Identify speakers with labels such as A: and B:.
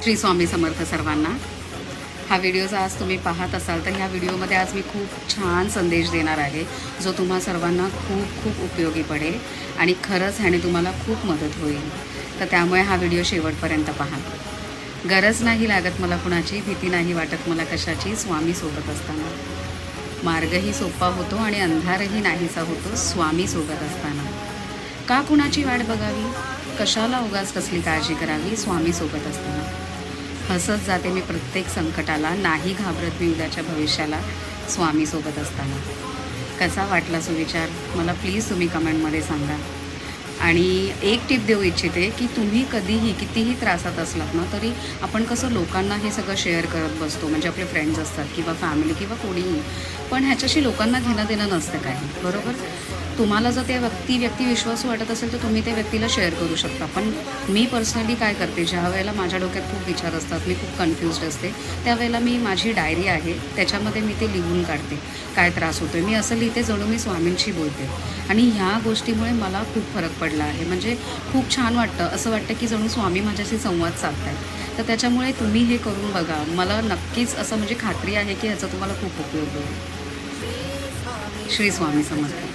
A: श्री स्वामी समर्थ सर्वांना। हा व्हिडिओ जर आज तुम्ही पाहत असाल तर ह्या व्हिडिओमध्ये आज मी खूप छान संदेश देणार आहे, जो तुम्हा सर्वांना खूप खूप उपयोगी पडेल आणि खरंच ह्याने तुम्हाला खूप मदत होईल। तर त्यामुळे हा व्हिडिओ शेवटपर्यंत पहा। गरज नाही लागत मला कुणाची, भीती नाही वाटत मला कशाची, स्वामी सोबत असताना। मार्गही सोपा होतो आणि अंधारही नाहीसा होतो स्वामी सोबत असताना। का कुणाची वाट बघावी, कशाला उगाच कसली काळजी करावी, स्वामी सोबत असताना। हसत जाते मी प्रत्येक संकटाला, नाही घाबरत मी उद्याच्या भविष्याला, स्वामी सोबत असताना। कसा वाटला सुविचार मला प्लीज तुम्ही कमेंटमध्ये सांगा। आणि एक टिप देऊ इच्छिते की तुम्ही कधीही कितीही त्रासात असलात ना, तरी आपण कसं लोकांना हे सगळं शेअर करत बसतो, म्हणजे आपले फ्रेंड्स असतात किंवा फॅमिली किंवा कोणीही, पण ह्याच्याशी लोकांना घेणं देणं नसतं काही, बरोबर। तुम्हाला जर त्या व्यक्ती विश्वासू वाटत असेल तर तुम्ही त्या व्यक्तीला शेअर करू शकता। पण मी पर्सनली काय करते, ज्या वेळेला माझ्या डोक्यात खूप विचार असतात, मी खूप कन्फ्युज्ड असते, त्यावेळेला मी माझी डायरी आहे त्याच्यामध्ये मी ते लिहून काढते, काय त्रास होतो आहे मी असं लिहिते जणू मी स्वामींशी बोलते। आणि ह्या गोष्टीमुळे मला खूप फरक पडला आहे, म्हणजे खूप छान वाटतं, असं वाटतं की जणू स्वामी माझ्याशी संवाद साधत आहेत। तर त्याच्यामुळे तुम्ही हे करून बघा, मला नक्कीच असं म्हणजे खात्री आहे की ह्याचा तुम्हाला खूप उपयोग होईल। श्री स्वामी समर्थ।